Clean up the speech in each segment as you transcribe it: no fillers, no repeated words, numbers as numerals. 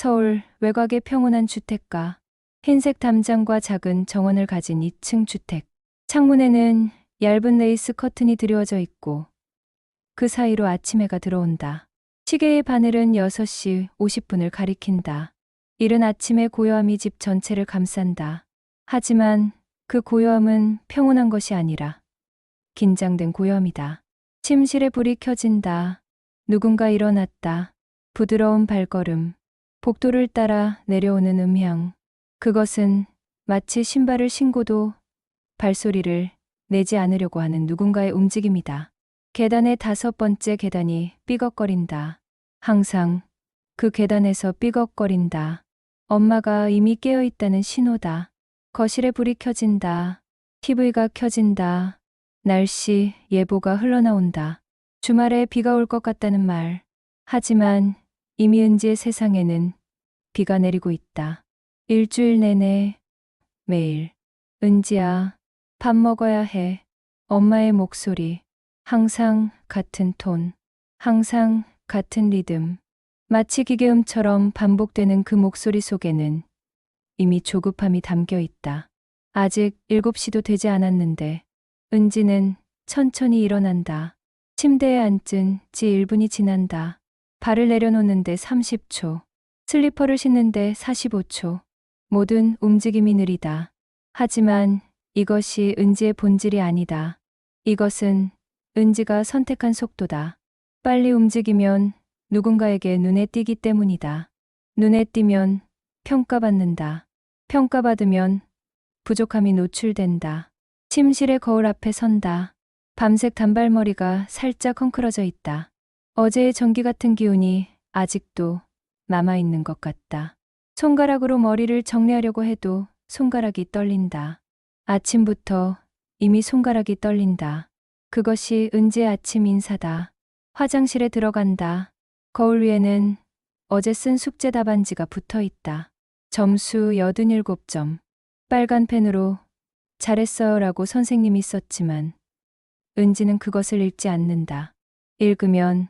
서울 외곽의 평온한 주택가. 흰색 담장과 작은 정원을 가진 2층 주택. 창문에는 얇은 레이스 커튼이 드리워져 있고 그 사이로 아침 해가 들어온다. 시계의 바늘은 6시 50분을 가리킨다. 이른 아침의 고요함이 집 전체를 감싼다. 하지만 그 고요함은 평온한 것이 아니라 긴장된 고요함이다. 침실에 불이 켜진다. 누군가 일어났다. 부드러운 발걸음. 복도를 따라 내려오는 음향. 그것은 마치 신발을 신고도 발소리를 내지 않으려고 하는 누군가의 움직임이다. 계단의 5번째 계단이 삐걱거린다. 항상 그 계단에서 삐걱거린다. 엄마가 이미 깨어 있다는 신호다. 거실에 불이 켜진다. TV가 켜진다. 날씨 예보가 흘러나온다. 주말에 비가 올 것 같다는 말. 하지만 이미 은지의 세상에는 비가 내리고 있다. 일주일 내내 매일. 은지야, 밥 먹어야 해. 엄마의 목소리. 항상 같은 톤. 항상 같은 리듬. 마치 기계음처럼 반복되는 그 목소리 속에는 이미 조급함이 담겨 있다. 아직 7시도 되지 않았는데 은지는 천천히 일어난다. 침대에 앉은 지 1분이 지난다. 발을 내려놓는데 30초. 슬리퍼를 신는데 45초. 모든 움직임이 느리다. 하지만 이것이 은지의 본질이 아니다. 이것은 은지가 선택한 속도다. 빨리 움직이면 누군가에게 눈에 띄기 때문이다. 눈에 띄면 평가받는다. 평가받으면 부족함이 노출된다. 침실의 거울 앞에 선다. 밤색 단발머리가 살짝 헝클어져 있다. 어제의 전기 같은 기운이 아직도 남아있는 것 같다. 손가락으로 머리를 정리하려고 해도 손가락이 떨린다. 아침부터 이미 손가락이 떨린다. 그것이 은지의 아침 인사다. 화장실에 들어간다. 거울 위에는 어제 쓴 숙제 답안지가 붙어 있다. 점수 87점. 빨간 펜으로 잘했어요라고 선생님이 썼지만 은지는 그것을 읽지 않는다. 읽으면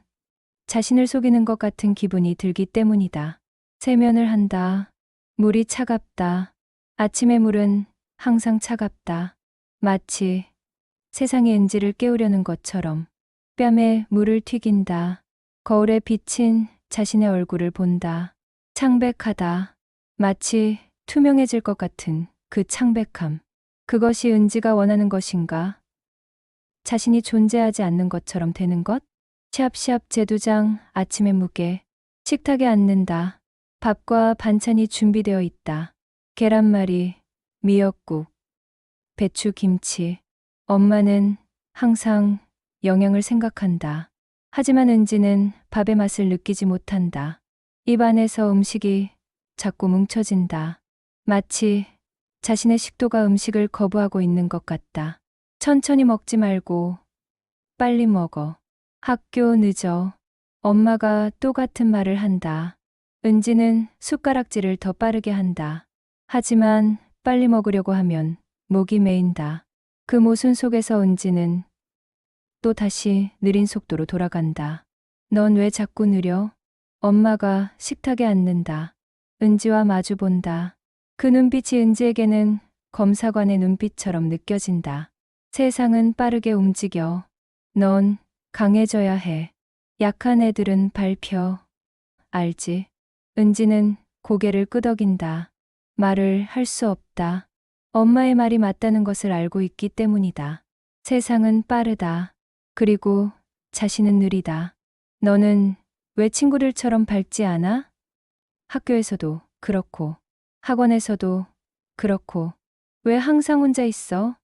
자신을 속이는 것 같은 기분이 들기 때문이다. 세면을 한다. 물이 차갑다. 아침의 물은 항상 차갑다. 마치 세상의 은지를 깨우려는 것처럼. 뺨에 물을 튀긴다. 거울에 비친 자신의 얼굴을 본다. 창백하다. 마치 투명해질 것 같은 그 창백함. 그것이 은지가 원하는 것인가? 자신이 존재하지 않는 것처럼 되는 것? 샵샵 재두장 아침의 무게. 식탁에 앉는다. 밥과 반찬이 준비되어 있다. 계란말이, 미역국, 배추김치. 엄마는 항상 영양을 생각한다. 하지만 은지는 밥의 맛을 느끼지 못한다. 입 안에서 음식이 자꾸 뭉쳐진다. 마치 자신의 식도가 음식을 거부하고 있는 것 같다. 천천히 먹지 말고 빨리 먹어. 학교 늦어. 엄마가 똑같은 말을 한다. 은지는 숟가락질을 더 빠르게 한다. 하지만 빨리 먹으려고 하면 목이 메인다. 그 모순 속에서 은지는 또 다시 느린 속도로 돌아간다. 넌 왜 자꾸 느려? 엄마가 식탁에 앉는다. 은지와 마주 본다. 그 눈빛이 은지에게는 검사관의 눈빛처럼 느껴진다. 세상은 빠르게 움직여. 넌 강해져야 해. 약한 애들은 밟혀. 알지? 은지는 고개를 끄덕인다. 말을 할 수 없다. 엄마의 말이 맞다는 것을 알고 있기 때문이다. 세상은 빠르다. 그리고 자신은 느리다. 너는 왜 친구들처럼 밝지 않아? 학교에서도 그렇고, 학원에서도 그렇고, 왜 항상 혼자 있어?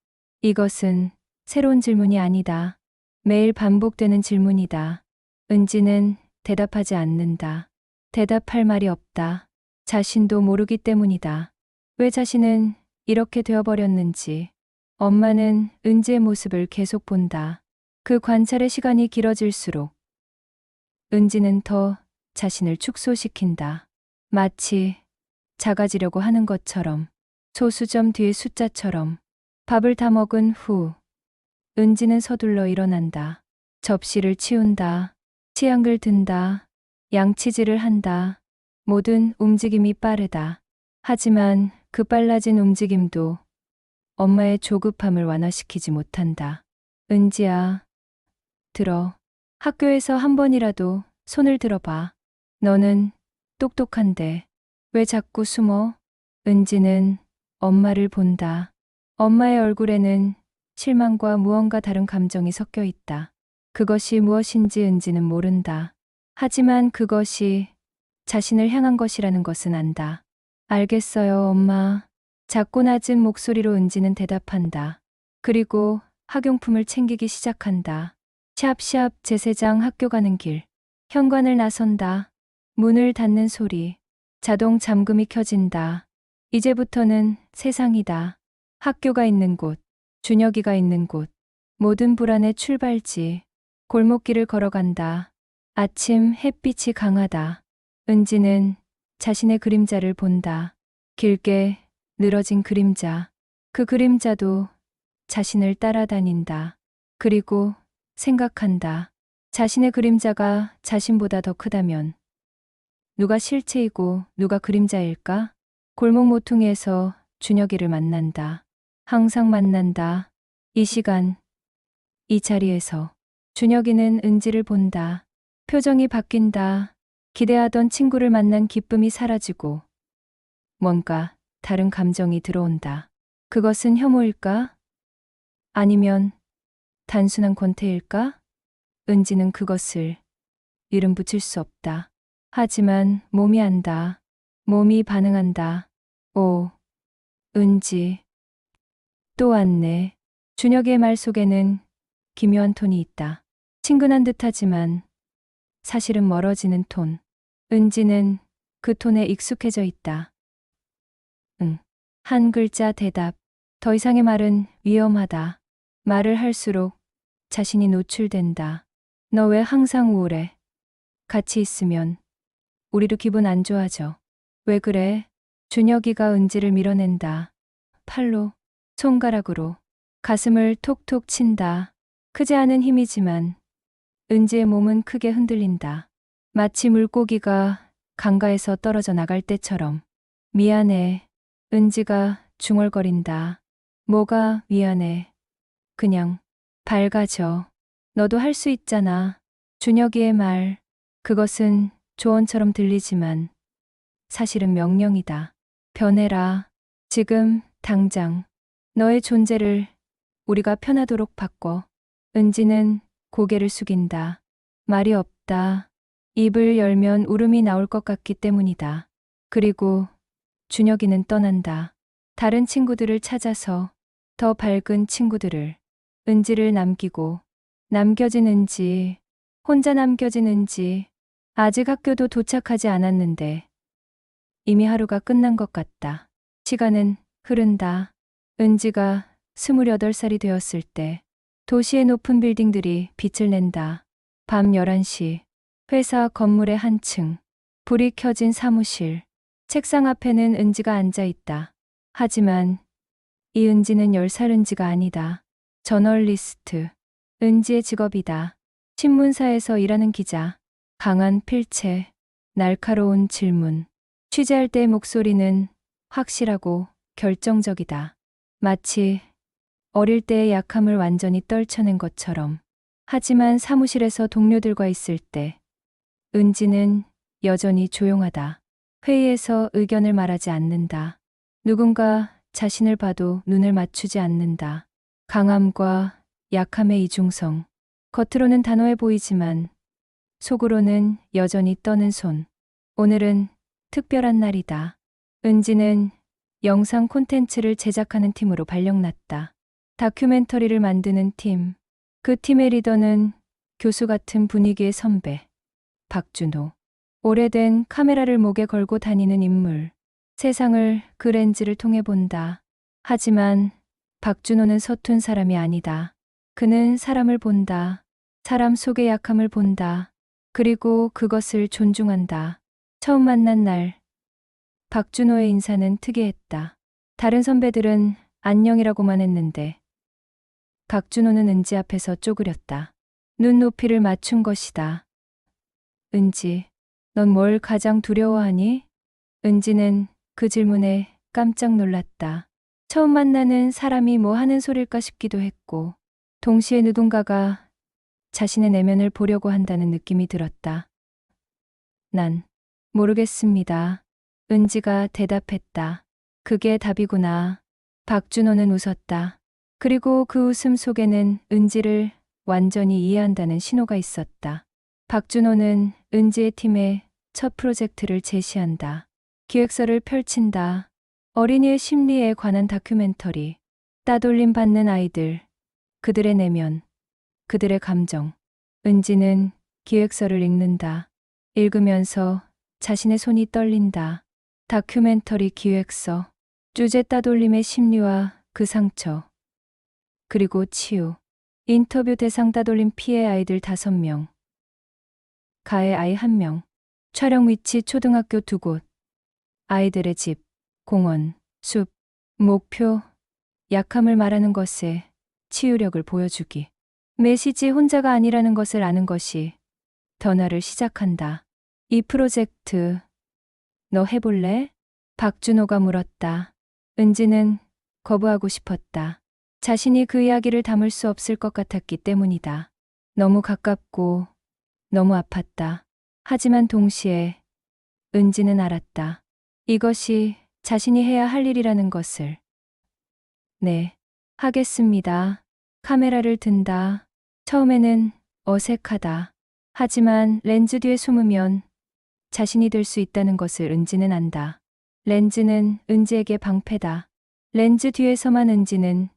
이것은 새로운 질문이 아니다. 매일 반복되는 질문이다. 은지는 대답하지 않는다. 대답할 말이 없다. 자신도 모르기 때문이다. 왜 자신은 이렇게 되어버렸는지. 엄마는 은지의 모습을 계속 본다. 그 관찰의 시간이 길어질수록 은지는 더 자신을 축소시킨다. 마치 작아지려고 하는 것처럼. 소수점 뒤의 숫자처럼. 밥을 다 먹은 후 은지는 서둘러 일어난다. 접시를 치운다. 치약을 든다. 양치질을 한다. 모든 움직임이 빠르다. 하지만 그 빨라진 움직임도 엄마의 조급함을 완화시키지 못한다. 은지야, 들어. 학교에서 한 번이라도 손을 들어봐. 너는 똑똑한데 왜 자꾸 숨어? 은지는 엄마를 본다. 엄마의 얼굴에는 실망과 무언가 다른 감정이 섞여 있다. 그것이 무엇인지 은지는 모른다. 하지만 그것이 자신을 향한 것이라는 것은 안다. 알겠어요, 엄마. 작고 낮은 목소리로 은지는 대답한다. 그리고 학용품을 챙기기 시작한다. 샵샵 제세장 학교 가는 길. 현관을 나선다. 문을 닫는 소리. 자동 잠금이 켜진다. 이제부터는 세상이다. 학교가 있는 곳, 준혁이가 있는 곳, 모든 불안의 출발지. 골목길을 걸어간다. 아침 햇빛이 강하다. 은지는 자신의 그림자를 본다. 길게 늘어진 그림자. 그 그림자도 자신을 따라다닌다. 그리고 생각한다. 자신의 그림자가 자신보다 더 크다면 누가 실체이고 누가 그림자일까? 골목 모퉁이에서 준혁이를 만난다. 항상 만난다. 이 시간, 이 자리에서 준혁이는 은지를 본다. 표정이 바뀐다. 기대하던 친구를 만난 기쁨이 사라지고 뭔가 다른 감정이 들어온다. 그것은 혐오일까? 아니면 단순한 권태일까? 은지는 그것을 이름 붙일 수 없다. 하지만 몸이 안다. 몸이 반응한다. 오, 은지. 또 왔네. 준혁의 말 속에는 기묘한 톤이 있다. 친근한 듯하지만 사실은 멀어지는 톤. 은지는 그 톤에 익숙해져 있다. 응. 한 글자 대답. 더 이상의 말은 위험하다. 말을 할수록 자신이 노출된다. 너 왜 항상 우울해? 같이 있으면 우리도 기분 안 좋아져. 왜 그래? 준혁이가 은지를 밀어낸다. 팔로, 손가락으로, 가슴을 톡톡 친다. 크지 않은 힘이지만 은지의 몸은 크게 흔들린다. 마치 물고기가 강가에서 떨어져 나갈 때처럼. 미안해. 은지가 중얼거린다. 뭐가 미안해. 그냥 밝아져. 너도 할 수 있잖아. 준혁이의 말. 그것은 조언처럼 들리지만 사실은 명령이다. 변해라. 지금 당장 너의 존재를 우리가 편하도록 바꿔. 은지는 고개를 숙인다. 말이 없다. 입을 열면 울음이 나올 것 같기 때문이다. 그리고 준혁이는 떠난다. 다른 친구들을 찾아서 더 밝은 친구들을. 은지를 남기고 남겨진 은지, 혼자 남겨진 은지. 아직 학교도 도착하지 않았는데 이미 하루가 끝난 것 같다. 시간은 흐른다. 은지가 28살이 되었을 때 도시의 높은 빌딩들이 빛을 낸다. 밤 11시, 회사 건물의 한 층, 불이 켜진 사무실, 책상 앞에는 은지가 앉아 있다. 하지만 이 은지는 10살 은지가 아니다. 저널리스트. 은지의 직업이다. 신문사에서 일하는 기자. 강한 필체, 날카로운 질문. 취재할 때의 목소리는 확실하고 결정적이다. 마치 어릴 때의 약함을 완전히 떨쳐낸 것처럼. 하지만 사무실에서 동료들과 있을 때 은지는 여전히 조용하다. 회의에서 의견을 말하지 않는다. 누군가 자신을 봐도 눈을 맞추지 않는다. 강함과 약함의 이중성. 겉으로는 단호해 보이지만 속으로는 여전히 떠는 손. 오늘은 특별한 날이다. 은지는 영상 콘텐츠를 제작하는 팀으로 발령났다. 다큐멘터리를 만드는 팀. 그 팀의 리더는 교수 같은 분위기의 선배, 박준호. 오래된 카메라를 목에 걸고 다니는 인물. 세상을 그 렌즈를 통해 본다. 하지만 박준호는 서툰 사람이 아니다. 그는 사람을 본다. 사람 속의 약함을 본다. 그리고 그것을 존중한다. 처음 만난 날, 박준호의 인사는 특이했다. 다른 선배들은 안녕이라고만 했는데 박준호는 은지 앞에서 쪼그렸다. 눈높이를 맞춘 것이다. 은지, 넌 뭘 가장 두려워하니? 은지는 그 질문에 깜짝 놀랐다. 처음 만나는 사람이 뭐 하는 소릴까 싶기도 했고, 동시에 누군가가 자신의 내면을 보려고 한다는 느낌이 들었다. 난 모르겠습니다. 은지가 대답했다. 그게 답이구나. 박준호는 웃었다. 그리고 그 웃음 속에는 은지를 완전히 이해한다는 신호가 있었다. 박준호는 은지의 팀에 첫 프로젝트를 제시한다. 기획서를 펼친다. 어린이의 심리에 관한 다큐멘터리. 따돌림 받는 아이들. 그들의 내면. 그들의 감정. 은지는 기획서를 읽는다. 읽으면서 자신의 손이 떨린다. 다큐멘터리 기획서. 주제 따돌림의 심리와 그 상처. 그리고 치유. 인터뷰 대상 따돌림 피해 아이들 5명. 가해 아이 1명. 촬영 위치 초등학교 2곳. 아이들의 집, 공원, 숲. 목표. 약함을 말하는 것에 치유력을 보여주기. 메시지 혼자가 아니라는 것을 아는 것이 변화를 시작한다. 이 프로젝트 너 해볼래? 박준호가 물었다. 은지는 거부하고 싶었다. 자신이 그 이야기를 담을 수 없을 것 같았기 때문이다. 너무 가깝고 너무 아팠다. 하지만 동시에 은지는 알았다. 이것이 자신이 해야 할 일이라는 것을. 네, 하겠습니다. 카메라를 든다. 처음에는 어색하다. 하지만 렌즈 뒤에 숨으면 자신이 될 수 있다는 것을 은지는 안다. 렌즈는 은지에게 방패다. 렌즈 뒤에서만 은지는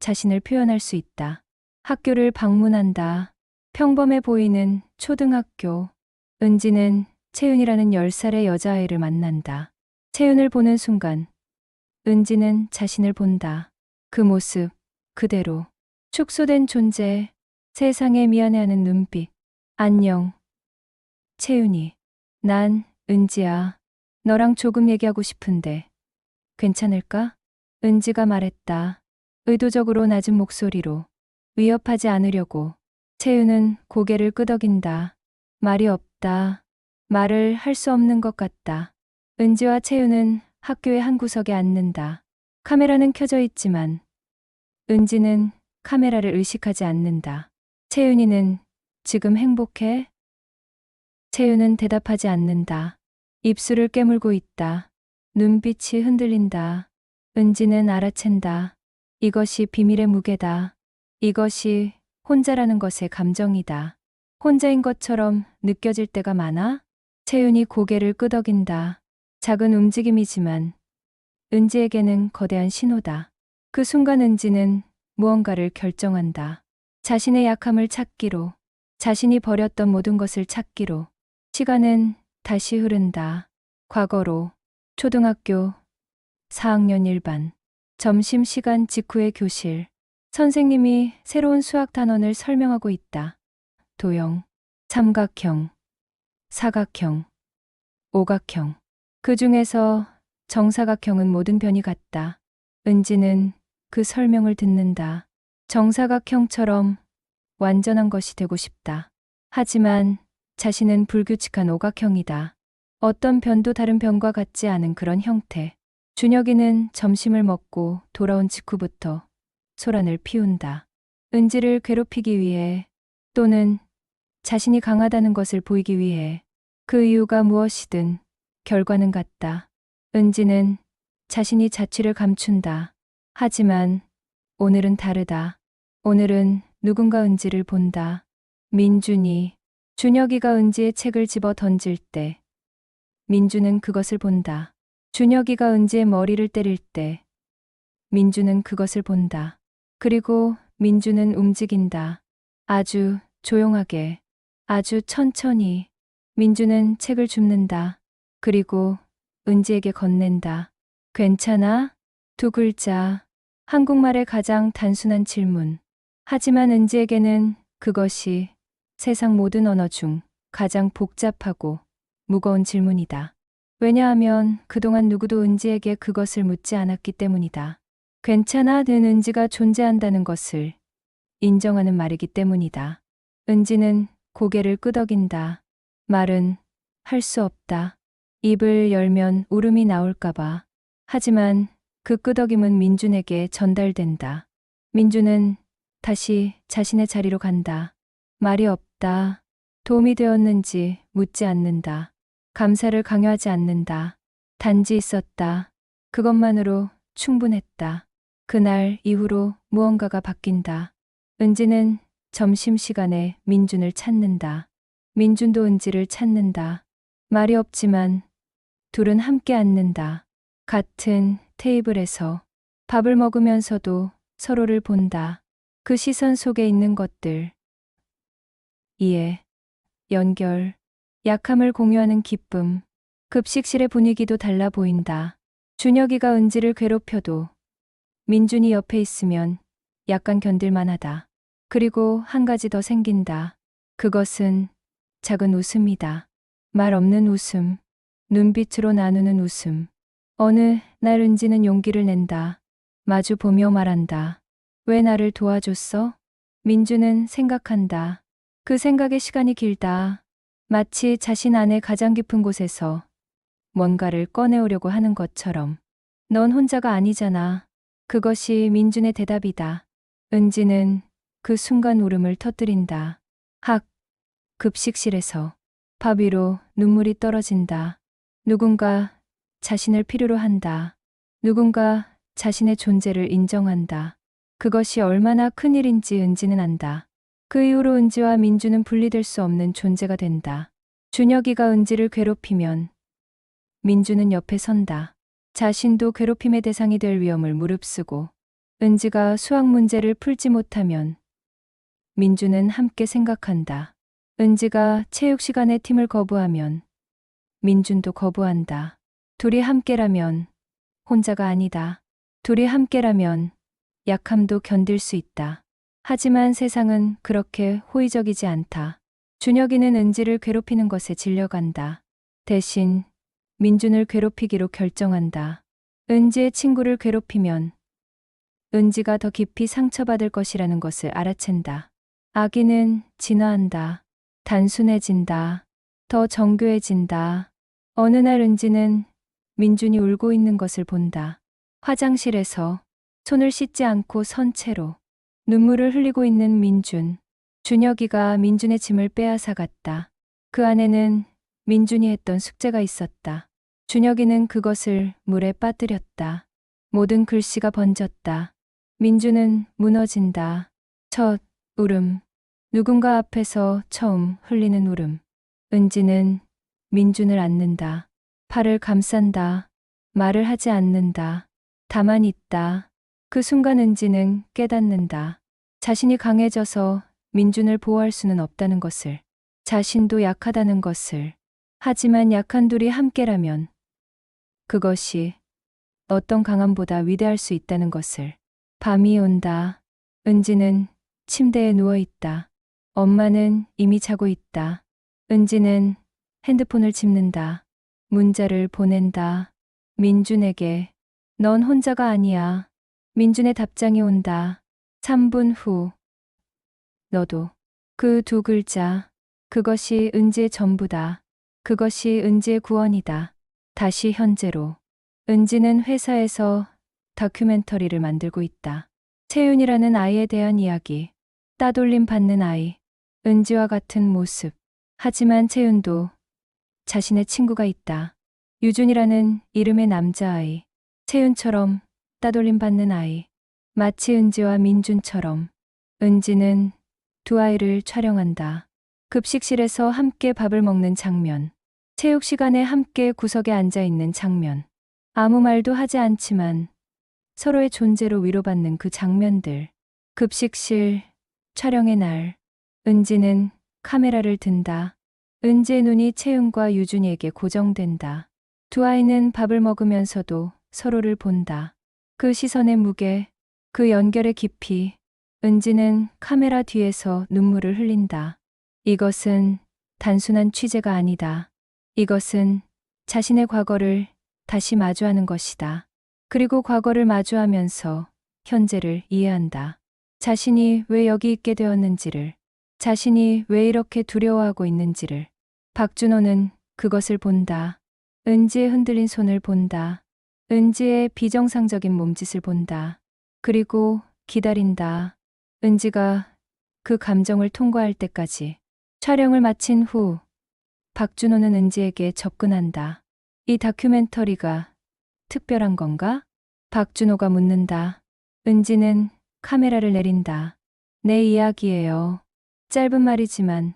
자신을 표현할 수 있다. 학교를 방문한다. 평범해 보이는 초등학교. 은지는 채윤이라는 10살의 여자아이를 만난다. 채윤을 보는 순간 은지는 자신을 본다. 그 모습 그대로. 축소된 존재. 세상에 미안해하는 눈빛. 안녕. 채윤이. 난 은지야. 너랑 조금 얘기하고 싶은데 괜찮을까? 은지가 말했다. 의도적으로 낮은 목소리로. 위협하지 않으려고. 채윤은 고개를 끄덕인다. 말이 없다. 말을 할 수 없는 것 같다. 은지와 채윤은 학교의 한 구석에 앉는다. 카메라는 켜져 있지만 은지는 카메라를 의식하지 않는다. 채윤이는 지금 행복해? 채윤은 대답하지 않는다. 입술을 깨물고 있다. 눈빛이 흔들린다. 은지는 알아챈다. 이것이 비밀의 무게다. 이것이 혼자라는 것의 감정이다. 혼자인 것처럼 느껴질 때가 많아? 채윤이 고개를 끄덕인다. 작은 움직임이지만 은지에게는 거대한 신호다. 그 순간 은지는 무언가를 결정한다. 자신의 약함을 찾기로, 자신이 버렸던 모든 것을 찾기로. 시간은 다시 흐른다. 과거로. 초등학교 4학년 1반. 점심시간 직후의 교실. 선생님이 새로운 수학 단원을 설명하고 있다. 도형, 삼각형, 사각형, 오각형. 그 중에서 정사각형은 모든 변이 같다. 은지는 그 설명을 듣는다. 정사각형처럼 완전한 것이 되고 싶다. 하지만 자신은 불규칙한 오각형이다. 어떤 변도 다른 변과 같지 않은 그런 형태. 준혁이는 점심을 먹고 돌아온 직후부터 소란을 피운다. 은지를 괴롭히기 위해 또는 자신이 강하다는 것을 보이기 위해. 그 이유가 무엇이든 결과는 같다. 은지는 자신이 자취를 감춘다. 하지만 오늘은 다르다. 오늘은 누군가 은지를 본다. 민준이. 준혁이가 은지의 책을 집어 던질 때 민주는 그것을 본다. 준혁이가 은지의 머리를 때릴 때 민주는 그것을 본다. 그리고 민주는 움직인다. 아주 조용하게, 아주 천천히. 민주는 책을 줍는다. 그리고 은지에게 건넨다. 괜찮아? 2글자. 한국말의 가장 단순한 질문. 하지만 은지에게는 그것이 세상 모든 언어 중 가장 복잡하고 무거운 질문이다. 왜냐하면 그동안 누구도 은지에게 그것을 묻지 않았기 때문이다. 괜찮아는 은지가 존재한다는 것을 인정하는 말이기 때문이다. 은지는 고개를 끄덕인다. 말은 할 수 없다. 입을 열면 울음이 나올까봐. 하지만 그 끄덕임은 민준에게 전달된다. 민준은 다시 자신의 자리로 간다. 말이 없다. 도움이 되었는지 묻지 않는다. 감사를 강요하지 않는다. 단지 있었다. 그것만으로 충분했다. 그날 이후로 무언가가 바뀐다. 은지는 점심시간에 민준을 찾는다. 민준도 은지를 찾는다. 말이 없지만 둘은 함께 앉는다. 같은 테이블에서 밥을 먹으면서도 서로를 본다. 그 시선 속에 있는 것들. 이해, 연결, 약함을 공유하는 기쁨. 급식실의 분위기도 달라 보인다. 준혁이가 은지를 괴롭혀도 민준이 옆에 있으면 약간 견딜만하다. 그리고 한 가지 더 생긴다. 그것은 작은 웃음이다. 말 없는 웃음. 눈빛으로 나누는 웃음. 어느 날 은지는 용기를 낸다. 마주 보며 말한다. 왜 나를 도와줬어? 민준은 생각한다. 그 생각의 시간이 길다. 마치 자신 안의 가장 깊은 곳에서 뭔가를 꺼내오려고 하는 것처럼. 넌 혼자가 아니잖아. 그것이 민준의 대답이다. 은지는 그 순간 울음을 터뜨린다. 급식실에서 밥 위로 눈물이 떨어진다. 누군가 자신을 필요로 한다. 누군가 자신의 존재를 인정한다. 그것이 얼마나 큰 일인지 은지는 안다. 그 이후로 은지와 민준은 분리될 수 없는 존재가 된다. 준혁이가 은지를 괴롭히면 민준은 옆에 선다. 자신도 괴롭힘의 대상이 될 위험을 무릅쓰고 은지가 수학 문제를 풀지 못하면 민준은 함께 생각한다. 은지가 체육 시간에 팀을 거부하면 민준도 거부한다. 둘이 함께라면 혼자가 아니다. 둘이 함께라면 약함도 견딜 수 있다. 하지만 세상은 그렇게 호의적이지 않다. 준혁이는 은지를 괴롭히는 것에 질려간다. 대신 민준을 괴롭히기로 결정한다. 은지의 친구를 괴롭히면 은지가 더 깊이 상처받을 것이라는 것을 알아챈다. 악의는 진화한다. 단순해진다. 더 정교해진다. 어느 날 은지는 민준이 울고 있는 것을 본다. 화장실에서 손을 씻지 않고 선 채로 눈물을 흘리고 있는 민준. 준혁이가 민준의 짐을 빼앗아 갔다. 그 안에는 민준이 했던 숙제가 있었다. 준혁이는 그것을 물에 빠뜨렸다. 모든 글씨가 번졌다. 민준은 무너진다. 첫 울음. 누군가 앞에서 처음 흘리는 울음. 은지는 민준을 안는다. 팔을 감싼다. 말을 하지 않는다. 다만 있다. 그 순간 은지는 깨닫는다. 자신이 강해져서 민준을 보호할 수는 없다는 것을. 자신도 약하다는 것을. 하지만 약한 둘이 함께라면 그것이 어떤 강함보다 위대할 수 있다는 것을. 밤이 온다. 은지는 침대에 누워있다. 엄마는 이미 자고 있다. 은지는 핸드폰을 집는다. 문자를 보낸다. 민준에게. 넌 혼자가 아니야. 민준의 답장이 온다. 3분 후. 너도. 그 두 글자. 그것이 은지의 전부다. 그것이 은지의 구원이다. 다시 현재로. 은지는 회사에서 다큐멘터리를 만들고 있다. 채윤이라는 아이에 대한 이야기. 따돌림 받는 아이. 은지와 같은 모습. 하지만 채윤도 자신의 친구가 있다. 유준이라는 이름의 남자아이. 채윤처럼 따돌림 받는 아이. 마치 은지와 민준처럼. 은지는 두 아이를 촬영한다. 급식실에서 함께 밥을 먹는 장면. 체육 시간에 함께 구석에 앉아 있는 장면. 아무 말도 하지 않지만 서로의 존재로 위로받는 그 장면들. 급식실 촬영의 날. 은지는 카메라를 든다. 은지의 눈이 채윤과 유준이에게 고정된다. 두 아이는 밥을 먹으면서도 서로를 본다. 그 시선의 무게, 그 연결의 깊이. 은지는 카메라 뒤에서 눈물을 흘린다. 이것은 단순한 취재가 아니다. 이것은 자신의 과거를 다시 마주하는 것이다. 그리고 과거를 마주하면서 현재를 이해한다. 자신이 왜 여기 있게 되었는지를, 자신이 왜 이렇게 두려워하고 있는지를. 박준호는 그것을 본다. 은지의 흔들린 손을 본다. 은지의 비정상적인 몸짓을 본다. 그리고 기다린다. 은지가 그 감정을 통과할 때까지. 촬영을 마친 후 박준호는 은지에게 접근한다. 이 다큐멘터리가 특별한 건가? 박준호가 묻는다. 은지는 카메라를 내린다. 내 이야기예요. 짧은 말이지만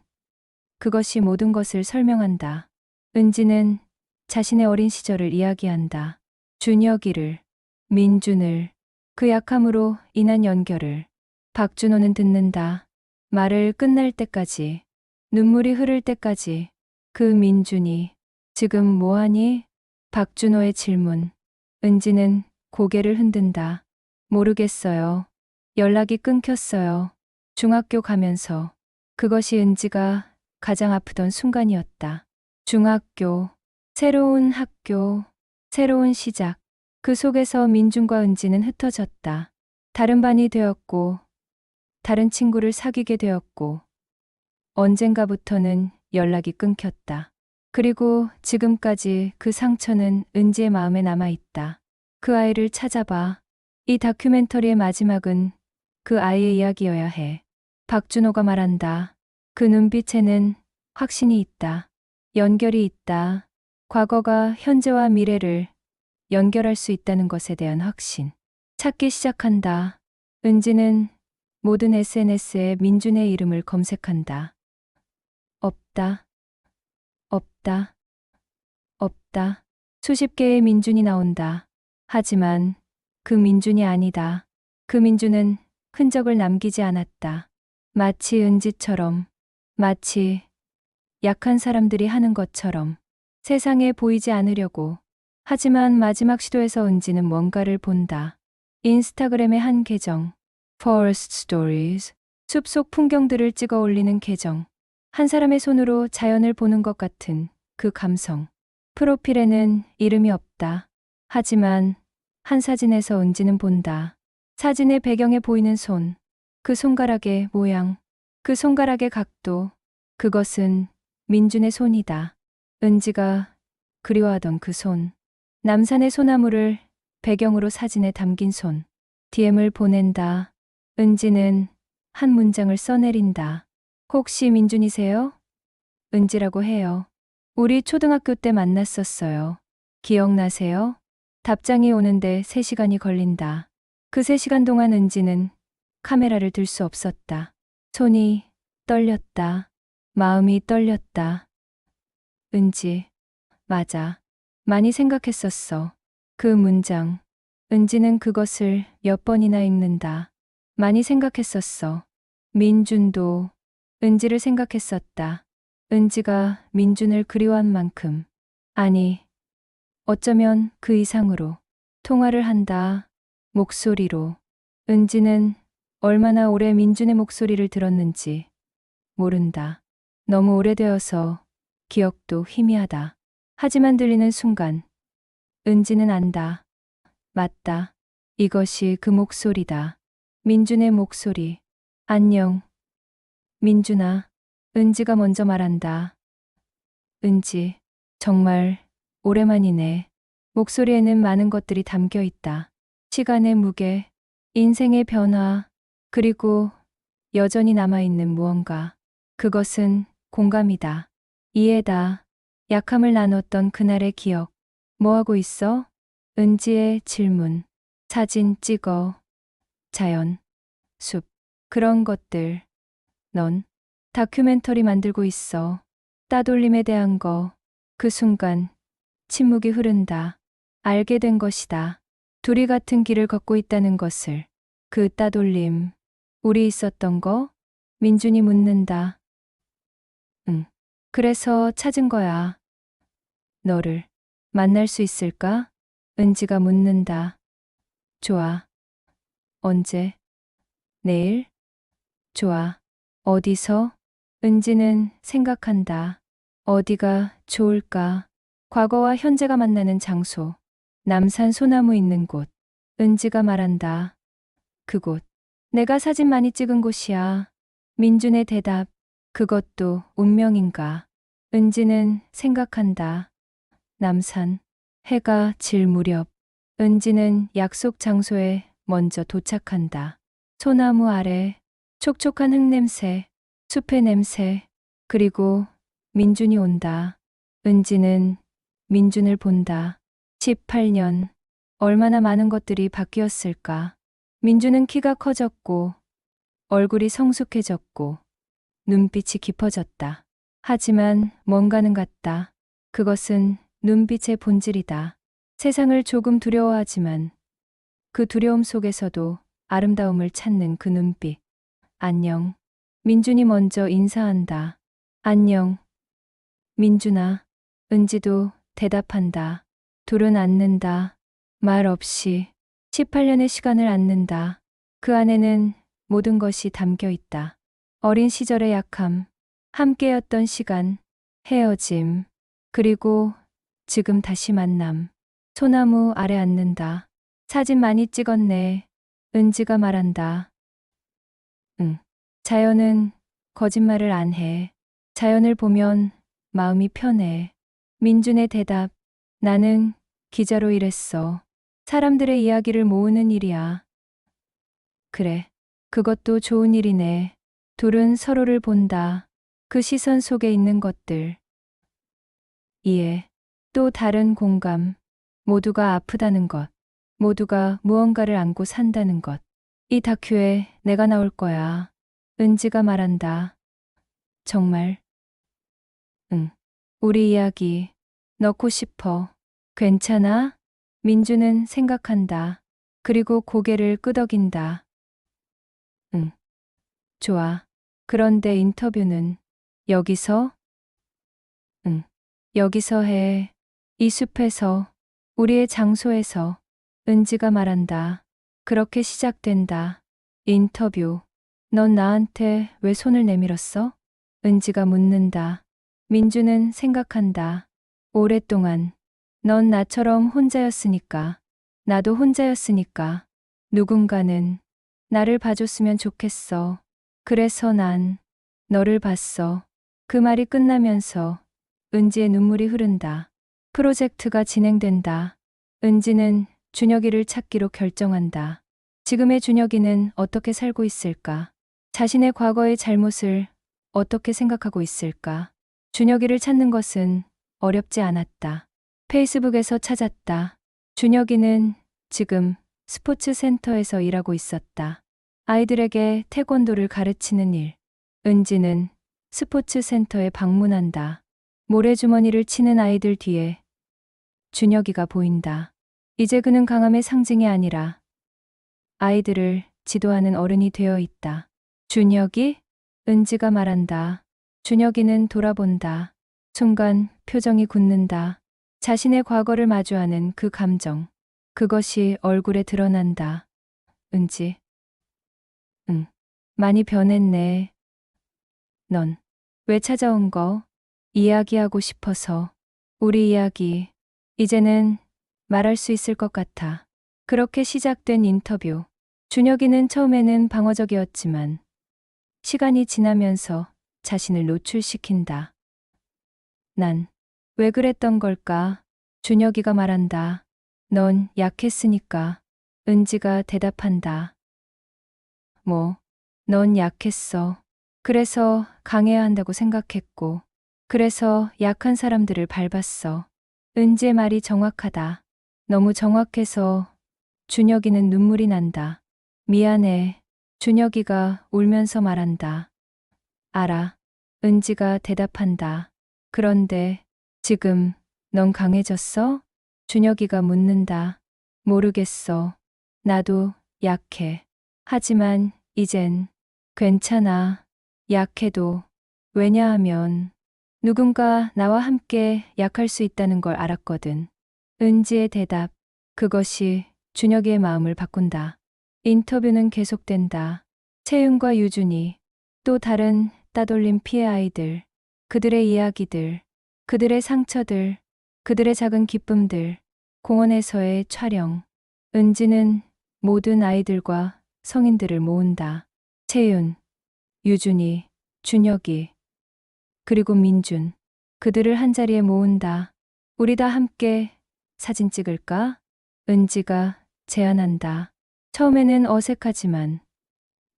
그것이 모든 것을 설명한다. 은지는 자신의 어린 시절을 이야기한다. 준혁이를, 민준을, 그 약함으로 인한 연결을. 박준호는 듣는다. 말을 끝날 때까지, 눈물이 흐를 때까지. 그 민준이 지금 뭐하니? 박준호의 질문. 은지는 고개를 흔든다. 모르겠어요. 연락이 끊겼어요. 중학교 가면서. 그것이 은지가 가장 아프던 순간이었다. 중학교, 새로운 학교, 새로운 시작. 그 속에서 민준과 은지는 흩어졌다. 다른 반이 되었고, 다른 친구를 사귀게 되었고, 언젠가부터는 연락이 끊겼다. 그리고 지금까지 그 상처는 은지의 마음에 남아있다. 그 아이를 찾아봐. 이 다큐멘터리의 마지막은 그 아이의 이야기여야 해. 박준호가 말한다. 그 눈빛에는 확신이 있다. 연결이 있다. 과거가 현재와 미래를 연결할 수 있다는 것에 대한 확신. 찾기 시작한다. 은지는 모든 SNS에 민준의 이름을 검색한다. 없다. 없다. 없다. 수십 개의 민준이 나온다. 하지만 그 민준이 아니다. 그 민준은 흔적을 남기지 않았다. 마치 은지처럼, 마치 약한 사람들이 하는 것처럼 세상에 보이지 않으려고. 하지만 마지막 시도에서 은지는 뭔가를 본다. 인스타그램의 한 계정, Forest Stories, 숲속 풍경들을 찍어 올리는 계정. 한 사람의 손으로 자연을 보는 것 같은 그 감성. 프로필에는 이름이 없다. 하지만 한 사진에서 은지는 본다. 사진의 배경에 보이는 손, 그 손가락의 모양, 그 손가락의 각도. 그것은 민준의 손이다. 은지가 그리워하던 그 손. 남산의 소나무를 배경으로 사진에 담긴 손. DM을 보낸다. 은지는 한 문장을 써내린다. 혹시 민준이세요? 은지라고 해요. 우리 초등학교 때 만났었어요. 기억나세요? 답장이 오는데 3시간이 걸린다. 그 3시간 동안 은지는 카메라를 들 수 없었다. 손이 떨렸다. 마음이 떨렸다. 은지, 맞아. 많이 생각했었어. 그 문장. 은지는 그것을 몇 번이나 읽는다. 많이 생각했었어. 민준도 은지를 생각했었다. 은지가 민준을 그리워한 만큼. 아니, 어쩌면 그 이상으로. 통화를 한다. 목소리로. 은지는 얼마나 오래 민준의 목소리를 들었는지 모른다. 너무 오래되어서 기억도 희미하다. 하지만 들리는 순간 은지는 안다. 맞다. 이것이 그 목소리다. 민준의 목소리. 안녕. 민준아. 은지가 먼저 말한다. 은지, 정말 오랜만이네. 목소리에는 많은 것들이 담겨 있다. 시간의 무게, 인생의 변화, 그리고 여전히 남아있는 무언가. 그것은 공감이다. 이해다. 약함을 나눴던 그날의 기억. 뭐하고 있어? 은지의 질문. 사진 찍어. 자연, 숲, 그런 것들. 넌 다큐멘터리 만들고 있어. 따돌림에 대한 거. 그 순간 침묵이 흐른다. 알게 된 것이다. 둘이 같은 길을 걷고 있다는 것을. 그 따돌림. 우리 있었던 거? 민준이 묻는다. 응. 그래서 찾은 거야. 너를 만날 수 있을까? 은지가 묻는다. 좋아. 언제? 내일? 좋아. 어디서? 은지는 생각한다. 어디가 좋을까? 과거와 현재가 만나는 장소. 남산 소나무 있는 곳. 은지가 말한다. 그곳. 내가 사진 많이 찍은 곳이야. 민준의 대답. 그것도 운명인가? 은지는 생각한다. 남산. 해가 질 무렵. 은지는 약속 장소에 먼저 도착한다. 소나무 아래 촉촉한 흙냄새, 숲의 냄새, 그리고 민준이 온다. 은지는 민준을 본다. 18년. 얼마나 많은 것들이 바뀌었을까. 민준은 키가 커졌고, 얼굴이 성숙해졌고, 눈빛이 깊어졌다. 하지만 뭔가는 같다. 그것은 눈빛의 본질이다. 세상을 조금 두려워하지만 그 두려움 속에서도 아름다움을 찾는 그 눈빛. 안녕. 민준이 먼저 인사한다. 안녕. 민준아. 은지도 대답한다. 둘은 앉는다. 말 없이 18년의 시간을 앉는다. 그 안에는 모든 것이 담겨 있다. 어린 시절의 약함, 함께였던 시간, 헤어짐, 그리고 지금 다시 만남. 소나무 아래 앉는다. 사진 많이 찍었네. 은지가 말한다. 응. 자연은 거짓말을 안 해. 자연을 보면 마음이 편해. 민준의 대답. 나는 기자로 일했어. 사람들의 이야기를 모으는 일이야. 그래. 그것도 좋은 일이네. 둘은 서로를 본다. 그 시선 속에 있는 것들. 이해. 또 다른 공감. 모두가 아프다는 것. 모두가 무언가를 안고 산다는 것. 이 다큐에 내가 나올 거야. 은지가 말한다. 정말? 응. 우리 이야기 넣고 싶어. 괜찮아? 민주는 생각한다. 그리고 고개를 끄덕인다. 응. 좋아. 그런데 인터뷰는 여기서? 응. 여기서 해. 이 숲에서, 우리의 장소에서. 은지가 말한다. 그렇게 시작된다. 인터뷰. 넌 나한테 왜 손을 내밀었어? 은지가 묻는다. 민주는 생각한다. 오랫동안. 넌 나처럼 혼자였으니까. 나도 혼자였으니까. 누군가는 나를 봐줬으면 좋겠어. 그래서 난 너를 봤어. 그 말이 끝나면서 은지의 눈물이 흐른다. 프로젝트가 진행된다. 은지는 준혁이를 찾기로 결정한다. 지금의 준혁이는 어떻게 살고 있을까? 자신의 과거의 잘못을 어떻게 생각하고 있을까? 준혁이를 찾는 것은 어렵지 않았다. 페이스북에서 찾았다. 준혁이는 지금 스포츠 센터에서 일하고 있었다. 아이들에게 태권도를 가르치는 일. 은지는 스포츠 센터에 방문한다. 모래주머니를 치는 아이들 뒤에 준혁이가 보인다. 이제 그는 강함의 상징이 아니라 아이들을 지도하는 어른이 되어 있다. 준혁이? 은지가 말한다. 준혁이는 돌아본다. 순간 표정이 굳는다. 자신의 과거를 마주하는 그 감정. 그것이 얼굴에 드러난다. 은지. 응. 많이 변했네. 넌 왜 찾아온 거? 이야기하고 싶어서. 우리 이야기. 이제는 말할 수 있을 것 같아. 그렇게 시작된 인터뷰. 준혁이는 처음에는 방어적이었지만 시간이 지나면서 자신을 노출시킨다. 난 왜 그랬던 걸까? 준혁이가 말한다. 넌 약했으니까. 은지가 대답한다. 뭐, 넌 약했어. 그래서 강해야 한다고 생각했고, 그래서 약한 사람들을 밟았어. 은지의 말이 정확하다. 너무 정확해서 준혁이는 눈물이 난다. 미안해. 준혁이가 울면서 말한다. 알아. 은지가 대답한다. 그런데 지금 넌 강해졌어? 준혁이가 묻는다. 모르겠어. 나도 약해. 하지만 이젠 괜찮아. 약해도. 왜냐하면 누군가 나와 함께 약할 수 있다는 걸 알았거든. 은지의 대답. 그것이 준혁이의 마음을 바꾼다. 인터뷰는 계속된다. 채윤과 유준이, 또 다른 따돌림 피해 아이들, 그들의 이야기들, 그들의 상처들, 그들의 작은 기쁨들, 공원에서의 촬영. 은지는 모든 아이들과 성인들을 모은다. 채윤, 유준이, 준혁이, 그리고 민준. 그들을 한자리에 모은다. 우리 다 함께 사진 찍을까? 은지가 제안한다. 처음에는 어색하지만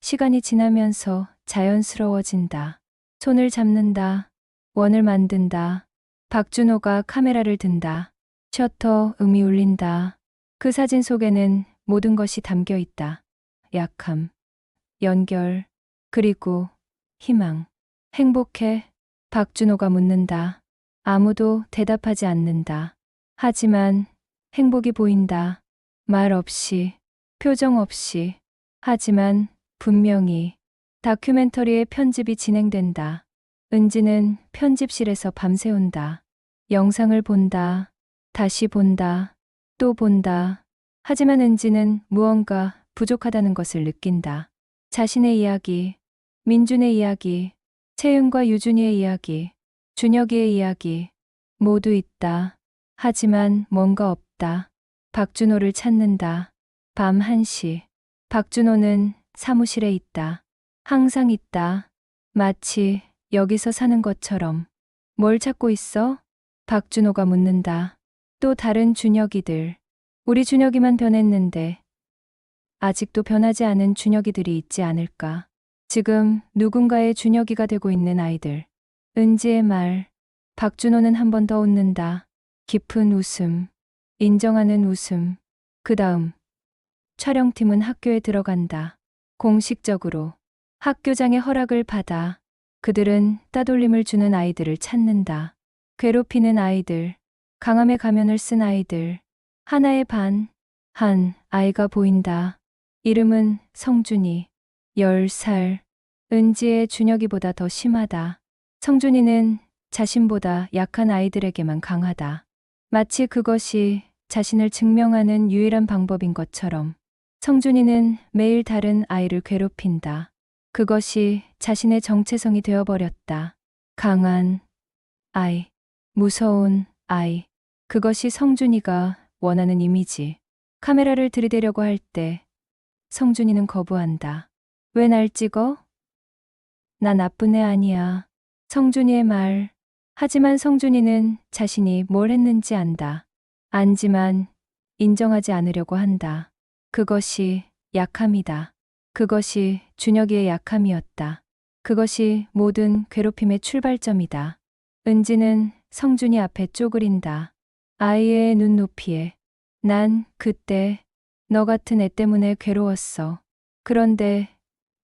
시간이 지나면서 자연스러워진다. 손을 잡는다. 원을 만든다. 박준호가 카메라를 든다. 셔터 음이 울린다. 그 사진 속에는 모든 것이 담겨 있다. 약함, 연결, 그리고 희망. 행복해? 박준호가 묻는다. 아무도 대답하지 않는다. 하지만 행복이 보인다. 말 없이, 표정 없이. 하지만 분명히 다큐멘터리의 편집이 진행된다. 은지는 편집실에서 밤새운다. 영상을 본다. 다시 본다. 또 본다. 하지만 은지는 무언가 부족하다는 것을 느낀다. 자신의 이야기, 민준의 이야기, 채윤과 유준이의 이야기, 준혁이의 이야기, 모두 있다. 하지만 뭔가 없다. 박준호를 찾는다. 밤 1시. 박준호는 사무실에 있다. 항상 있다. 마치 여기서 사는 것처럼. 뭘 찾고 있어? 박준호가 묻는다. 또 다른 준혁이들. 우리 준혁이만 변했는데 아직도 변하지 않은 준혁이들이 있지 않을까. 지금 누군가의 준혁이가 되고 있는 아이들. 은지의 말. 박준호는 한 번 더 웃는다. 깊은 웃음. 인정하는 웃음. 그 다음 촬영팀은 학교에 들어간다. 공식적으로 학교장의 허락을 받아 그들은 따돌림을 주는 아이들을 찾는다. 괴롭히는 아이들, 강함의 가면을 쓴 아이들, 하나의 반, 한 아이가 보인다. 이름은 성준이, 10살. 은지의 준혁이보다 더 심하다. 성준이는 자신보다 약한 아이들에게만 강하다. 마치 그것이 자신을 증명하는 유일한 방법인 것처럼. 성준이는 매일 다른 아이를 괴롭힌다. 그것이 자신의 정체성이 되어버렸다. 강한 아이, 무서운 아이. 그것이 성준이가 원하는 이미지. 카메라를 들이대려고 할 때 성준이는 거부한다. 왜 날 찍어? 나 나쁜 애 아니야. 성준이의 말. 하지만 성준이는 자신이 뭘 했는지 안다. 안지만 인정하지 않으려고 한다. 그것이 약함이다. 그것이 준혁이의 약함이었다. 그것이 모든 괴롭힘의 출발점이다. 은지는 성준이 앞에 쪼그린다. 아이의 눈높이에. 난 그때 너 같은 애 때문에 괴로웠어. 그런데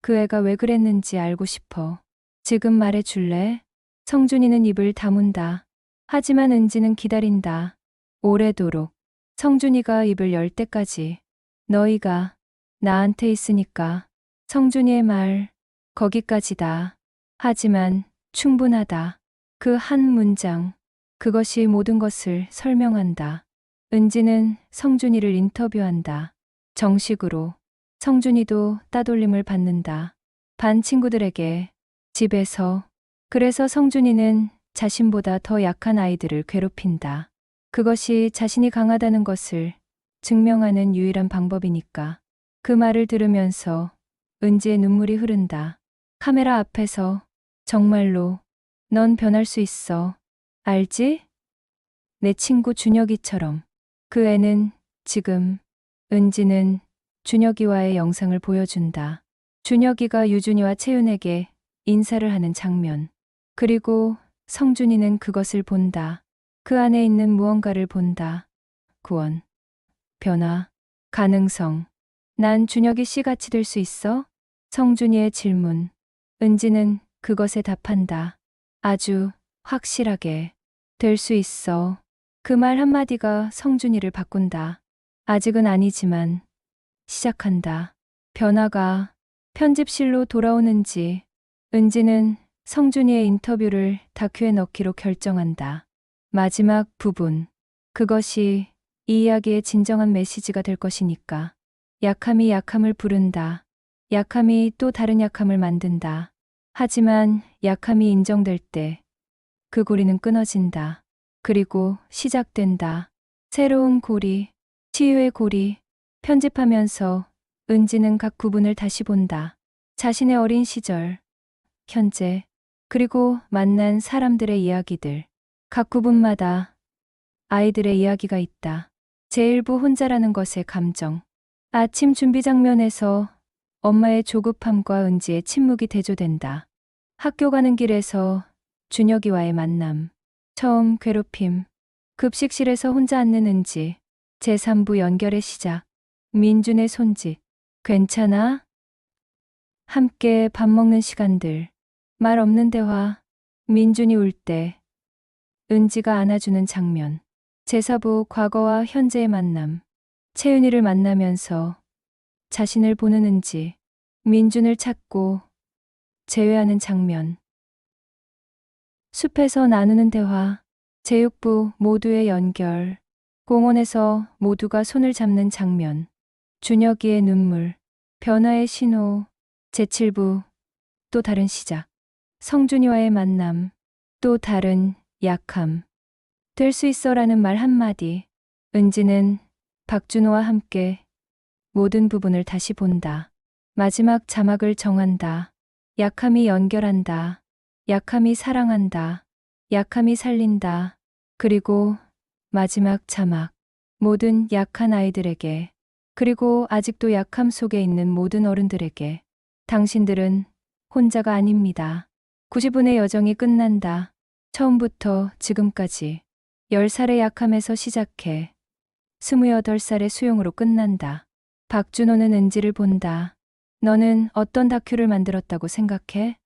그 애가 왜 그랬는지 알고 싶어. 지금 말해줄래? 성준이는 입을 다문다. 하지만 은지는 기다린다. 오래도록. 성준이가 입을 열 때까지. 너희가 나한테 있으니까. 성준이의 말. 거기까지다. 하지만 충분하다. 그 한 문장. 그것이 모든 것을 설명한다. 은지는 성준이를 인터뷰한다. 정식으로. 성준이도 따돌림을 받는다. 반 친구들에게. 집에서. 그래서 성준이는 자신보다 더 약한 아이들을 괴롭힌다. 그것이 자신이 강하다는 것을 증명하는 유일한 방법이니까. 그 말을 들으면서 은지의 눈물이 흐른다. 카메라 앞에서 정말로 넌 변할 수 있어. 알지? 내 친구 준혁이처럼. 그 애는 지금. 은지는 준혁이와의 영상을 보여준다. 준혁이가 유준이와 채윤에게 인사를 하는 장면. 그리고 성준이는 그것을 본다. 그 안에 있는 무언가를 본다. 구원, 변화, 가능성. 난 준혁이 씨 같이 될 수 있어? 성준이의 질문. 은지는 그것에 답한다. 아주 확실하게. 될 수 있어. 그 말 한마디가 성준이를 바꾼다. 아직은 아니지만 시작한다. 변화가. 편집실로 돌아오는지. 은지는 성준이의 인터뷰를 다큐에 넣기로 결정한다. 마지막 부분. 그것이 이 이야기의 진정한 메시지가 될 것이니까. 약함이 약함을 부른다. 약함이 또 다른 약함을 만든다. 하지만 약함이 인정될 때 그 고리는 끊어진다. 그리고 시작된다. 새로운 고리, 치유의 고리. 편집하면서 은지는 각 부분을 다시 본다. 자신의 어린 시절, 현재, 그리고 만난 사람들의 이야기들. 각 부분마다 아이들의 이야기가 있다. 제1부 혼자라는 것의 감정. 아침 준비 장면에서 엄마의 조급함과 은지의 침묵이 대조된다. 학교 가는 길에서 준혁이와의 만남. 처음 괴롭힘. 급식실에서 혼자 앉는 은지. 제3부 연결의 시작. 민준의 손짓. 괜찮아? 함께 밥 먹는 시간들. 말 없는 대화. 민준이 울 때 은지가 안아주는 장면. 제4부 과거와 현재의 만남. 채은이를 만나면서 자신을 보는 은지. 민준을 찾고 제외하는 장면. 숲에서 나누는 대화. 제6부 모두의 연결. 공원에서 모두가 손을 잡는 장면. 준혁이의 눈물. 변화의 신호. 제7부 또 다른 시작. 성준이와의 만남. 또 다른 약함. 될 수 있어라는 말 한마디. 은지는 박준호와 함께 모든 부분을 다시 본다. 마지막 자막을 정한다. 약함이 연결한다. 약함이 사랑한다. 약함이 살린다. 그리고 마지막 자막. 모든 약한 아이들에게, 그리고 아직도 약함 속에 있는 모든 어른들에게, 당신들은 혼자가 아닙니다. 90분의 여정이 끝난다. 처음부터 지금까지 10살의 약함에서 시작해 28살의 수용으로 끝난다. 박준호는 은지를 본다. 너는 어떤 다큐를 만들었다고 생각해?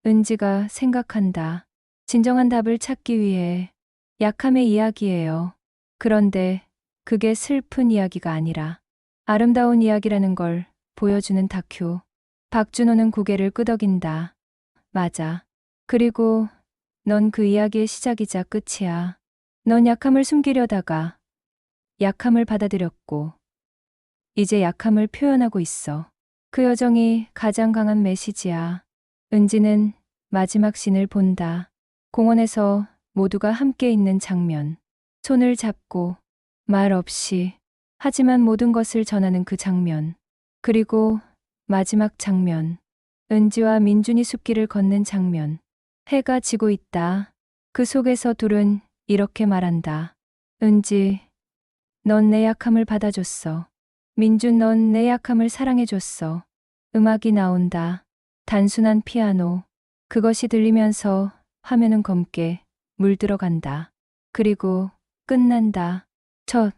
은지가 생각한다. 진정한 답을 찾기 위해. 약함의 이야기예요. 그런데 그게 슬픈 이야기가 아니라 아름다운 이야기라는 걸 보여주는 다큐. 박준호는 고개를 끄덕인다. 맞아. 그리고 넌 그 이야기의 시작이자 끝이야. 넌 약함을 숨기려다가 약함을 받아들였고 이제 약함을 표현하고 있어. 그 여정이 가장 강한 메시지야. 은지는 마지막 씬을 본다. 공원에서 모두가 함께 있는 장면. 손을 잡고 말 없이 하지만 모든 것을 전하는 그 장면. 그리고 마지막 장면. 은지와 민준이 숲길을 걷는 장면. 해가 지고 있다. 그 속에서 둘은 이렇게 말한다. 은지, 넌 내 약함을 받아줬어. 민준, 넌 내 약함을 사랑해줬어. 음악이 나온다. 단순한 피아노. 그것이 들리면서 화면은 검게 물들어간다. 그리고 끝난다. 첫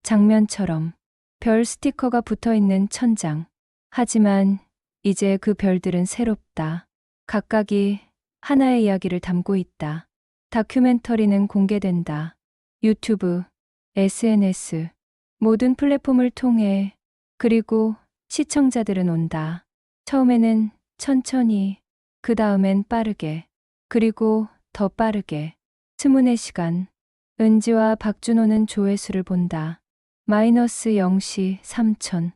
장면처럼 별 스티커가 붙어 있는 천장. 하지만 이제 그 별들은 새롭다. 각각이 하나의 이야기를 담고 있다. 다큐멘터리는 공개된다. 유튜브, SNS, 모든 플랫폼을 통해. 그리고 시청자들은 온다. 처음에는 천천히, 그 다음엔 빠르게, 그리고 더 빠르게. 24시간. 은지와 박준호는 조회수를 본다. 마이너스 0시 3천,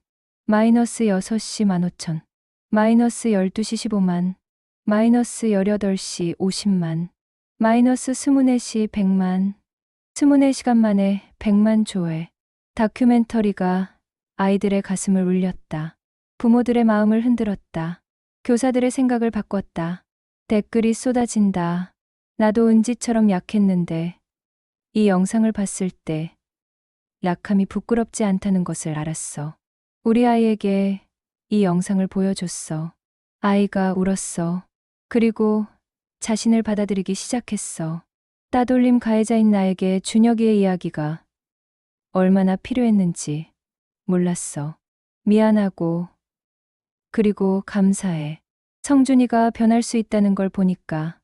마이너스 6시 15,000, 마이너스 12시 15만, 마이너스 18시 50만, 마이너스 24시 100만, 24시간 만에 100만 조회. 다큐멘터리가 아이들의 가슴을 울렸다. 부모들의 마음을 흔들었다. 교사들의 생각을 바꿨다. 댓글이 쏟아진다. 나도 은지처럼 약했는데 이 영상을 봤을 때 약함이 부끄럽지 않다는 것을 알았어. 우리 아이에게 이 영상을 보여줬어. 아이가 울었어. 그리고 자신을 받아들이기 시작했어. 따돌림 가해자인 나에게 준혁이의 이야기가 얼마나 필요했는지 몰랐어. 미안하고 그리고 감사해. 성준이가 변할 수 있다는 걸 보니까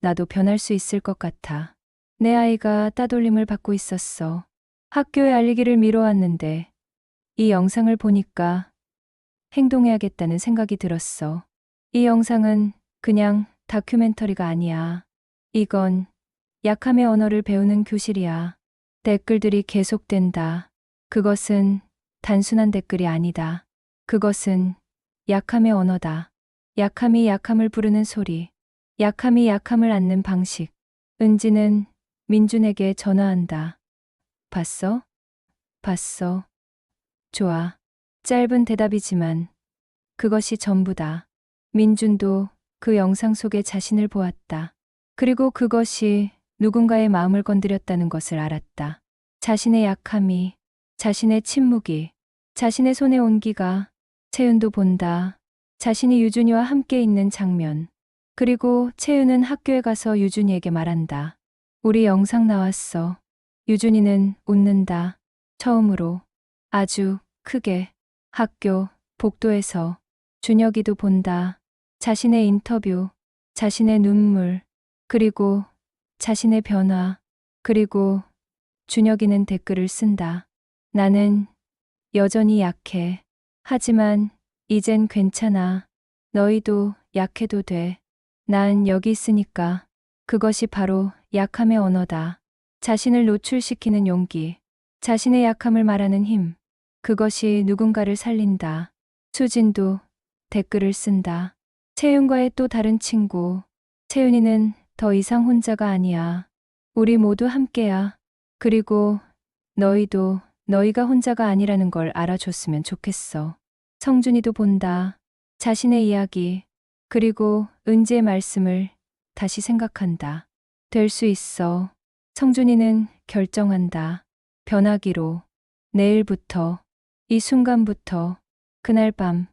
나도 변할 수 있을 것 같아. 내 아이가 따돌림을 받고 있었어. 학교에 알리기를 미뤄왔는데 이 영상을 보니까 행동해야겠다는 생각이 들었어. 이 영상은 그냥 다큐멘터리가 아니야. 이건 약함의 언어를 배우는 교실이야. 댓글들이 계속된다. 그것은 단순한 댓글이 아니다. 그것은 약함의 언어다. 약함이 약함을 부르는 소리. 약함이 약함을 안는 방식. 은지는 민준에게 전화한다. 봤어? 봤어. 좋아. 짧은 대답이지만 그것이 전부다. 민준도 그 영상 속에 자신을 보았다. 그리고 그것이 누군가의 마음을 건드렸다는 것을 알았다. 자신의 약함이, 자신의 침묵이, 자신의 손의 온기가. 채윤도 본다. 자신이 유준이와 함께 있는 장면. 그리고 채윤은 학교에 가서 유준이에게 말한다. 우리 영상 나왔어. 유준이는 웃는다. 처음으로. 아주 크게. 학교, 복도에서. 준혁이도 본다. 자신의 인터뷰, 자신의 눈물, 그리고 자신의 변화, 그리고 준혁이는 댓글을 쓴다. 나는 여전히 약해. 하지만 이젠 괜찮아. 너희도 약해도 돼. 난 여기 있으니까. 그것이 바로 약함의 언어다. 자신을 노출시키는 용기, 자신의 약함을 말하는 힘. 그것이 누군가를 살린다. 수진도 댓글을 쓴다. 채윤과의 또 다른 친구. 채윤이는 더 이상 혼자가 아니야. 우리 모두 함께야. 그리고 너희도 너희가 혼자가 아니라는 걸 알아줬으면 좋겠어. 성준이도 본다. 자신의 이야기, 그리고 은지의 말씀을 다시 생각한다. 될 수 있어. 성준이는 결정한다. 변하기로. 내일부터, 이 순간부터. 그날 밤,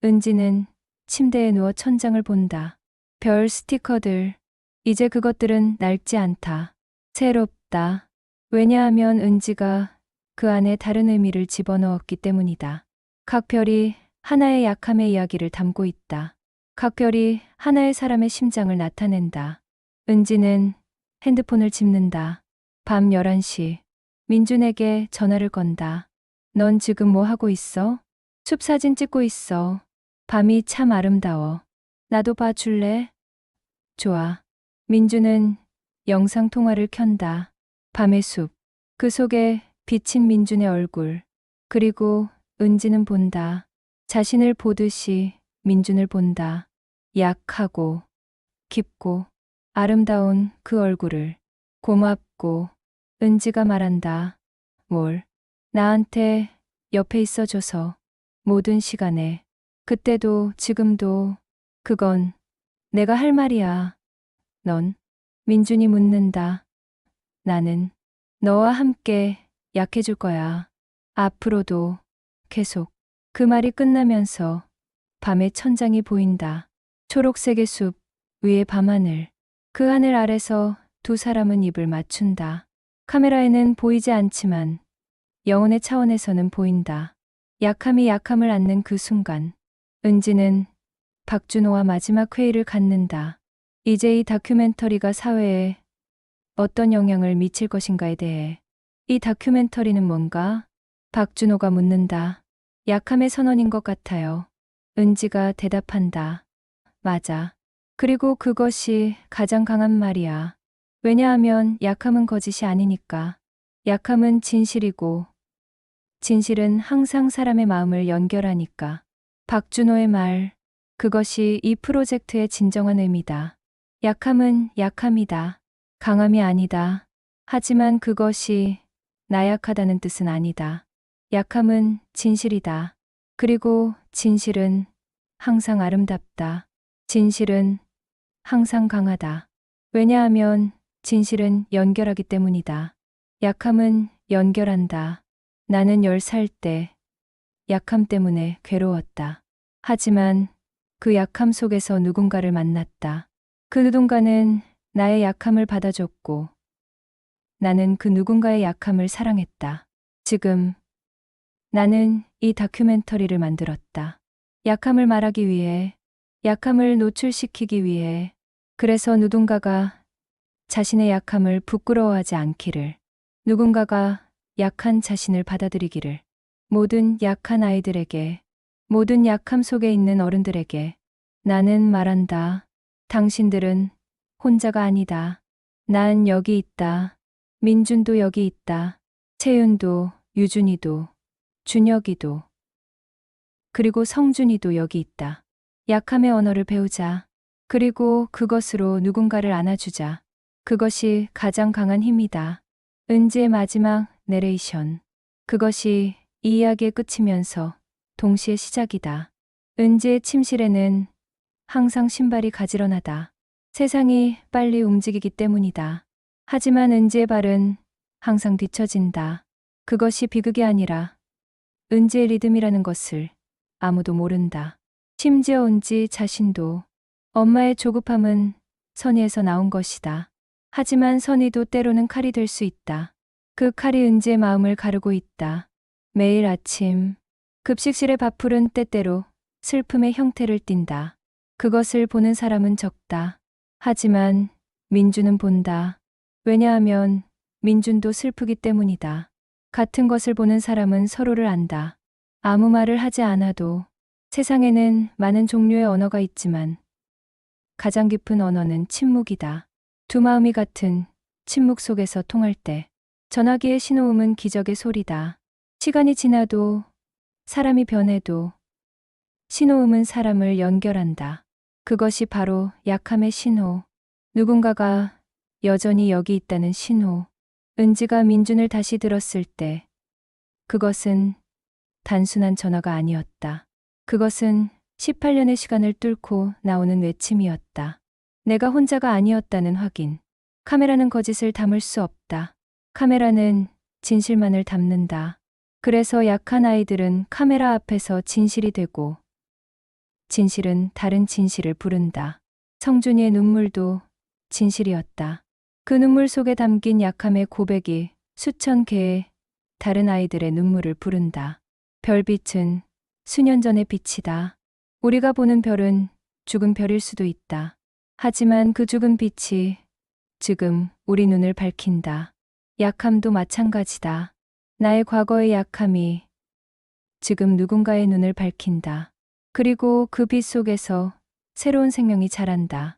은지는 침대에 누워 천장을 본다. 별 스티커들. 이제 그것들은 낡지 않다. 새롭다. 왜냐하면 은지가 그 안에 다른 의미를 집어넣었기 때문이다. 각 별이 하나의 약함의 이야기를 담고 있다. 각 별이 하나의 사람의 심장을 나타낸다. 은지는 핸드폰을 집는다. 밤 11시. 민준에게 전화를 건다. 넌 지금 뭐 하고 있어? 숲 사진 찍고 있어. 밤이 참 아름다워. 나도 봐줄래? 좋아. 민준은 영상 통화를 켠다. 밤의 숲. 그 속에 비친 민준의 얼굴. 그리고 은지는 본다. 자신을 보듯이 민준을 본다. 약하고 깊고 아름다운 그 얼굴을. 고맙고. 은지가 말한다. 뭘? 나한테 옆에 있어줘서. 모든 시간에. 그때도 지금도. 그건 내가 할 말이야. 넌? 민준이 묻는다. 나는 너와 함께 약해질 거야. 앞으로도 계속. 그 말이 끝나면서 밤의 천장이 보인다. 초록색의 숲 위에 밤하늘. 그 하늘 아래서 두 사람은 입을 맞춘다. 카메라에는 보이지 않지만 영혼의 차원에서는 보인다. 약함이 약함을 안는 그 순간. 은지는 박준호와 마지막 회의를 갖는다. 이제 이 다큐멘터리가 사회에 어떤 영향을 미칠 것인가에 대해. 이 다큐멘터리는 뭔가? 박준호가 묻는다. 약함의 선언인 것 같아요. 은지가 대답한다. 맞아. 그리고 그것이 가장 강한 말이야. 왜냐하면 약함은 거짓이 아니니까. 약함은 진실이고, 진실은 항상 사람의 마음을 연결하니까. 박준호의 말, 그것이 이 프로젝트의 진정한 의미다. 약함은 약함이다. 강함이 아니다. 하지만 그것이 나약하다는 뜻은 아니다. 약함은 진실이다. 그리고 진실은 항상 아름답다. 진실은 항상 강하다. 왜냐하면 진실은 연결하기 때문이다. 약함은 연결한다. 나는 10살 때 약함 때문에 괴로웠다. 하지만 그 약함 속에서 누군가를 만났다. 그 누군가는 나의 약함을 받아줬고 나는 그 누군가의 약함을 사랑했다. 지금 나는 이 다큐멘터리를 만들었다. 약함을 말하기 위해, 약함을 노출시키기 위해. 그래서 누군가가 자신의 약함을 부끄러워하지 않기를. 누군가가 약한 자신을 받아들이기를. 모든 약한 아이들에게, 모든 약함 속에 있는 어른들에게 나는 말한다. 당신들은 혼자가 아니다. 난 여기 있다. 민준도 여기 있다. 채윤도, 유준이도, 준혁이도, 그리고 성준이도 여기 있다. 약함의 언어를 배우자. 그리고 그것으로 누군가를 안아주자. 그것이 가장 강한 힘이다. 은지의 마지막 내레이션. 그것이 이 이야기의 끝이면서 동시에 시작이다. 은지의 침실에는 항상 신발이 가지런하다. 세상이 빨리 움직이기 때문이다. 하지만 은지의 발은 항상 뒤처진다. 그것이 비극이 아니라 은지의 리듬이라는 것을 아무도 모른다. 심지어 은지 자신도. 엄마의 조급함은 선의에서 나온 것이다. 하지만 선의도 때로는 칼이 될 수 있다. 그 칼이 은지의 마음을 가르고 있다. 매일 아침 급식실의 밥풀은 때때로 슬픔의 형태를 띈다. 그것을 보는 사람은 적다. 하지만 민주는 본다. 왜냐하면 민준도 슬프기 때문이다. 같은 것을 보는 사람은 서로를 안다. 아무 말을 하지 않아도 세상에는 많은 종류의 언어가 있지만 가장 깊은 언어는 침묵이다. 두 마음이 같은 침묵 속에서 통할 때 전화기의 신호음은 기적의 소리다. 시간이 지나도 사람이 변해도 신호음은 사람을 연결한다. 그것이 바로 약함의 신호. 누군가가 여전히 여기 있다는 신호. 은지가 민준을 다시 들었을 때 그것은 단순한 전화가 아니었다. 그것은 18년의 시간을 뚫고 나오는 외침이었다. 내가 혼자가 아니었다는 확인. 카메라는 거짓을 담을 수 없다. 카메라는 진실만을 담는다. 그래서 약한 아이들은 카메라 앞에서 진실이 되고 진실은 다른 진실을 부른다. 성준이의 눈물도 진실이었다. 그 눈물 속에 담긴 약함의 고백이 수천 개의 다른 아이들의 눈물을 부른다. 별빛은 수년 전의 빛이다. 우리가 보는 별은 죽은 별일 수도 있다. 하지만 그 죽은 빛이 지금 우리 눈을 밝힌다. 약함도 마찬가지다. 나의 과거의 약함이 지금 누군가의 눈을 밝힌다. 그리고 그 빛 속에서 새로운 생명이 자란다.